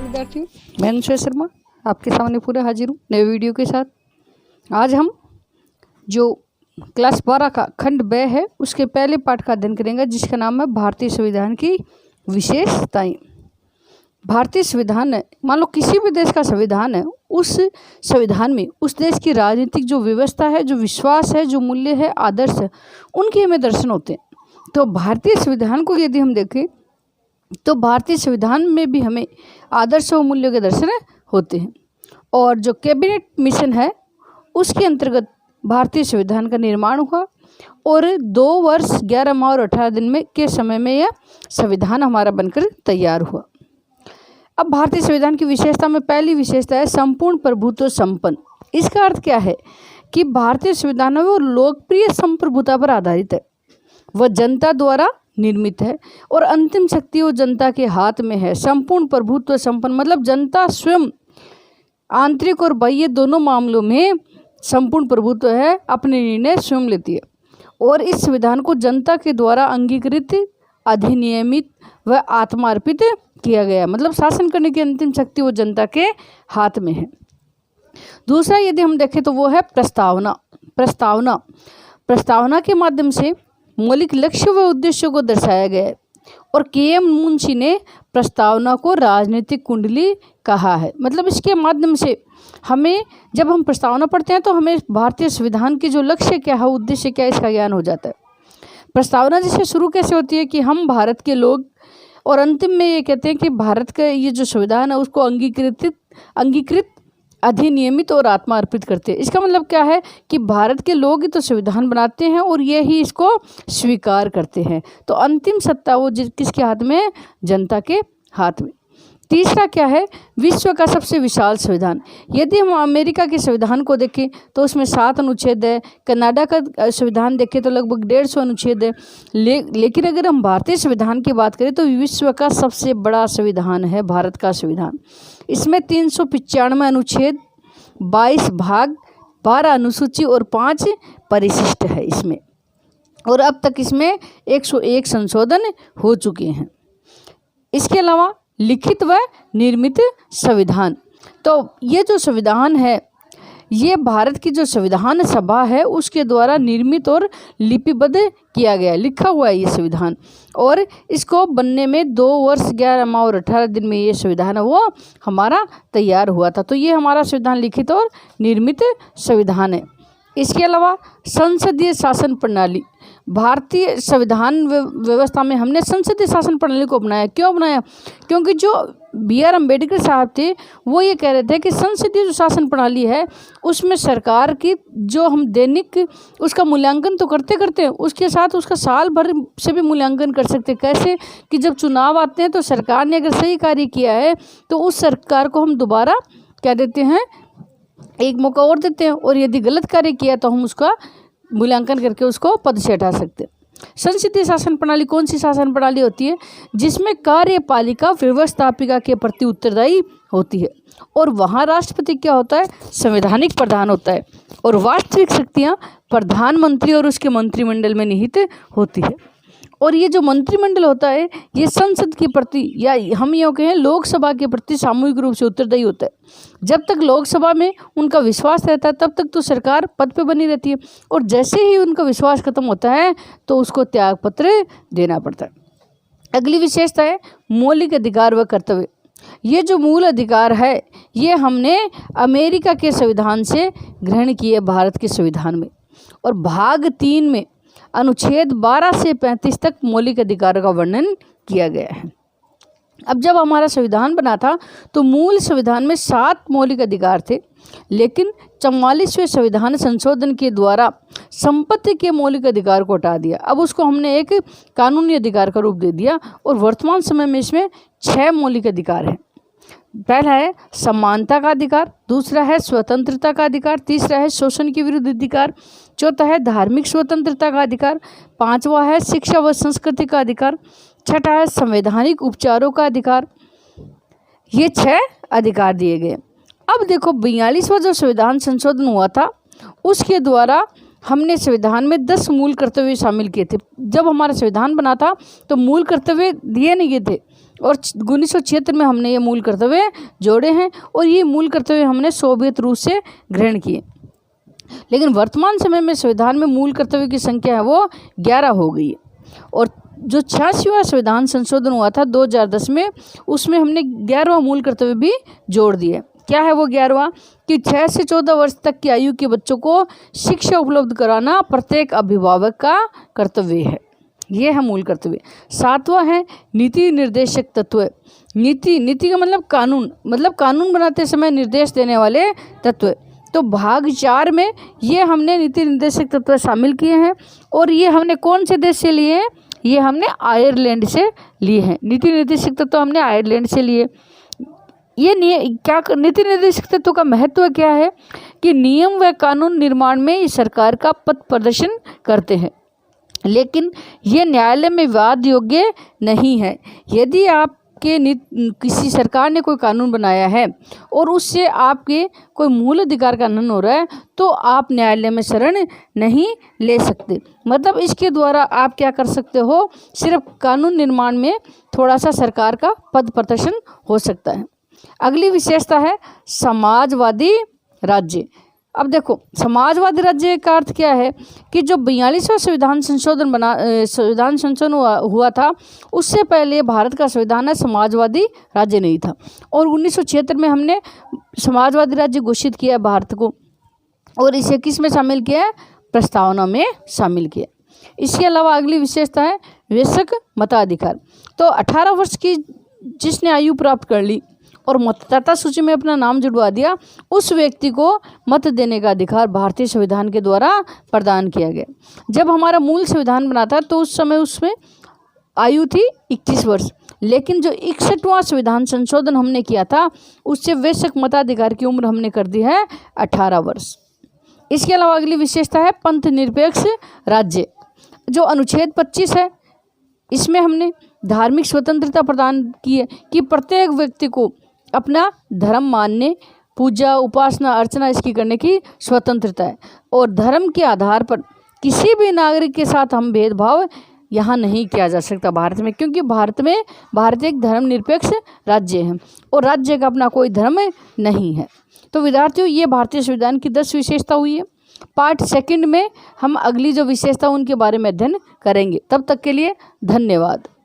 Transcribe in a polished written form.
विद्यार्थियों, मैं अनुशय शर्मा आपके सामने पूरा हाजिर हूँ नए वीडियो के साथ। आज हम जो क्लास 12 का खंड ब है उसके पहले पाठ का अध्ययन करेंगे, जिसका नाम है भारतीय संविधान की विशेषताएं। भारतीय संविधान है, मान लो किसी भी देश का संविधान है, उस संविधान में उस देश की राजनीतिक जो व्यवस्था है, जो विश्वास है, जो मूल्य है, आदर्श है, उनके हमें दर्शन होते हैं। तो भारतीय संविधान को यदि हम देखें तो भारतीय संविधान में भी हमें आदर्श और मूल्यों के दर्शन होते हैं। और जो कैबिनेट मिशन है उसके अंतर्गत भारतीय संविधान का निर्माण हुआ और 2 वर्ष 11 माह और 18 दिन में के समय में यह संविधान हमारा बनकर तैयार हुआ। अब भारतीय संविधान की विशेषता में पहली विशेषता है संपूर्ण प्रभुत्व संपन्न। इसका अर्थ क्या है कि भारतीय संविधान है वो लोकप्रिय संप्रभुता पर आधारित है, वह जनता द्वारा निर्मित है और अंतिम शक्ति वो जनता के हाथ में है। संपूर्ण प्रभुत्व संपन्न मतलब जनता स्वयं आंतरिक और बाह्य दोनों मामलों में संपूर्ण प्रभुत्व है, अपने निर्णय स्वयं लेती है। और इस संविधान को जनता के द्वारा अंगीकृत, अधिनियमित व आत्मार्पित किया गया, मतलब शासन करने की अंतिम शक्ति वो जनता के हाथ में है। दूसरा यदि हम देखें तो वो है प्रस्तावना के माध्यम से मौलिक लक्ष्य व उद्देश्यों को दर्शाया गया है। और के.एम. मुंशी ने प्रस्तावना को राजनीतिक कुंडली कहा है। मतलब इसके माध्यम से हमें जब हम प्रस्तावना पढ़ते हैं तो हमें भारतीय संविधान की जो लक्ष्य क्या है, उद्देश्य क्या है, इसका ज्ञान हो जाता है। प्रस्तावना जैसे शुरू कैसे होती है कि हम भारत के लोग, और अंतिम में ये कहते हैं कि भारत का ये जो संविधान है उसको अंगीकृत अधिनियमित और आत्मा अर्पित करते हैं। इसका मतलब क्या है कि भारत के लोग ही तो संविधान बनाते हैं और ये ही इसको स्वीकार करते हैं। तो अंतिम सत्ता वो किसके हाथ में है? जनता के हाथ में। तीसरा क्या है? विश्व का सबसे विशाल संविधान। यदि हम अमेरिका के संविधान को देखें तो उसमें 7 अनुच्छेद है, कनाडा का संविधान देखें तो लगभग 150 अनुच्छेद है। लेकिन अगर हम भारतीय संविधान की बात करें तो विश्व का सबसे बड़ा संविधान है भारत का संविधान। इसमें 395 अनुच्छेद, 22 भाग, 12 अनुसूची और 5 परिशिष्ट है इसमें। और अब तक इसमें 101 संशोधन हो चुके हैं। इसके अलावा लिखित व निर्मित संविधान। तो ये जो संविधान है ये भारत की जो संविधान सभा है उसके द्वारा निर्मित और लिपिबद्ध किया गया, लिखा हुआ है ये संविधान। और इसको बनने में 2 वर्ष 11 माह और 18 दिन में ये संविधान है वो हमारा तैयार हुआ था। तो ये हमारा संविधान लिखित और निर्मित संविधान है। इसके अलावा संसदीय शासन प्रणाली, भारतीय संविधान व्यवस्था में हमने संसदीय शासन प्रणाली को अपनाया। क्यों अपनाया? क्योंकि जो B.R. अम्बेडकर साहब थे वो ये कह रहे थे कि संसदीय जो शासन प्रणाली है उसमें सरकार की जो हम दैनिक उसका मूल्यांकन तो करते हैं, उसके साथ उसका साल भर से भी मूल्यांकन कर सकते। कैसे? कि जब चुनाव आते हैं तो सरकार ने अगर सही कार्य किया है तो उस सरकार को हम दोबारा क्या देते हैं, एक मौका और देते हैं, और यदि गलत कार्य किया तो हम उसका मूल्यांकन करके उसको पद से हटा सकते हैं। संसदीय शासन प्रणाली कौन सी शासन प्रणाली होती है? जिसमें कार्यपालिका व्यवस्थापिका के प्रति उत्तरदायी होती है और वहाँ राष्ट्रपति क्या होता है? संवैधानिक प्रधान होता है और वास्तविक शक्तियाँ प्रधानमंत्री और उसके मंत्रिमंडल में निहित होती है। और ये जो मंत्रिमंडल होता है ये संसद के प्रति, या हम यूँ कहें लोकसभा के प्रति सामूहिक रूप से उत्तरदायी होता है। जब तक लोकसभा में उनका विश्वास रहता है तब तक तो सरकार पद पे बनी रहती है, और जैसे ही उनका विश्वास खत्म होता है तो उसको त्यागपत्र देना पड़ता है। अगली विशेषता है मौलिक अधिकार व कर्तव्य। ये जो मूल अधिकार है ये हमने अमेरिका के संविधान से ग्रहण किए भारत के संविधान में। और भाग 3 में अनुच्छेद 12 से 35 तक मौलिक अधिकारों का वर्णन किया गया है। अब जब हमारा संविधान बना था तो मूल संविधान में 7 मौलिक अधिकार थे, लेकिन 44वें संविधान संशोधन के द्वारा संपत्ति के मौलिक अधिकार को हटा दिया। अब उसको हमने एक कानूनी अधिकार का रूप दे दिया और वर्तमान समय में इसमें 6 मौलिक अधिकार हैं। पहला है समानता का अधिकार, दूसरा है स्वतंत्रता का अधिकार, तीसरा है शोषण के विरुद्ध अधिकार, चौथा है धार्मिक स्वतंत्रता का अधिकार, 5वां है शिक्षा व संस्कृति का अधिकार, छठा है संवैधानिक उपचारों का अधिकार। ये 6 अधिकार दिए गए। अब देखो 42वां जो संविधान संशोधन हुआ था उसके द्वारा हमने संविधान में 10 मूल कर्तव्य शामिल किए थे। जब हमारा संविधान बना था तो मूल कर्तव्य दिए नहीं गए थे, और 1976 में हमने ये मूल कर्तव्य जोड़े हैं और ये मूल कर्तव्य हमने सोवियत रूस से ग्रहण किए। लेकिन वर्तमान समय में संविधान में मूल कर्तव्य की संख्या है वो 11 हो गई है। और जो 86वां संविधान संशोधन हुआ था 2010 में, उसमें हमने 11वां मूल कर्तव्य भी जोड़ दिया। क्या है वो 11वां? कि 6 से 14 वर्ष तक की आयु के बच्चों को शिक्षा उपलब्ध कराना प्रत्येक अभिभावक का कर्तव्य है। ये है मूल कर्तव्य। 7वां है नीति निर्देशक तत्व। नीति का मतलब कानून बनाते समय निर्देश देने वाले तत्व। तो भाग 4 में ये हमने नीति निर्देशक तत्व शामिल किए हैं और ये हमने कौन से देश से लिए हैं? ये हमने आयरलैंड से लिए हैं। नीति निर्देशक तत्व हमने आयरलैंड से लिए। ये नीति निर्देशक तत्व का महत्व क्या है? कि नियम व कानून निर्माण में ये सरकार का पथ प्रदर्शन करते हैं, लेकिन ये न्यायालय में वाद योग्य नहीं है। यदि आपके किसी सरकार ने कोई कानून बनाया है और उससे आपके कोई मूल अधिकार का हनन हो रहा है, तो आप न्यायालय में शरण नहीं ले सकते। मतलब इसके द्वारा आप क्या कर सकते हो? सिर्फ कानून निर्माण में थोड़ा सा सरकार का पद प्रदर्शन हो सकता है। अगली विशेषता है समाजवादी राज्य। अब देखो, समाजवादी राज्य का अर्थ क्या है? कि जो 42वां संविधान संशोधन हुआ था, उससे पहले भारत का संविधान है समाजवादी राज्य नहीं था और 1976 में हमने समाजवादी राज्य घोषित किया भारत को और इसे किस में शामिल किया है? प्रस्तावना में शामिल किया। इसके अलावा अगली विशेषता है वयस्क मताधिकार। तो 18 वर्ष की जिसने आयु प्राप्त कर ली और मतदाता सूची में अपना नाम जुड़वा दिया, उस व्यक्ति को मत देने का अधिकार भारतीय संविधान के द्वारा प्रदान किया गया। जब हमारा मूल संविधान बना था तो उस समय उसमें आयु थी 21 वर्ष, लेकिन जो 61वां संविधान संशोधन हमने किया था उससे वयस्क मताधिकार की उम्र हमने कर दी है 18 वर्ष। इसके अलावा अगली विशेषता है पंथ निरपेक्ष राज्य। जो अनुच्छेद 25 है, इसमें हमने धार्मिक स्वतंत्रता प्रदान की है कि प्रत्येक व्यक्ति को अपना धर्म मानने, पूजा, उपासना, अर्चना इसकी करने की स्वतंत्रता है और धर्म के आधार पर किसी भी नागरिक के साथ हम भेदभाव यहाँ नहीं किया जा सकता भारत में, क्योंकि भारत एक धर्मनिरपेक्ष राज्य है और राज्य का अपना कोई धर्म नहीं है। तो विद्यार्थियों, ये भारतीय संविधान की 10 विशेषता हुई है। पार्ट 2 में हम अगली जो विशेषता उनके बारे में अध्ययन करेंगे। तब तक के लिए धन्यवाद।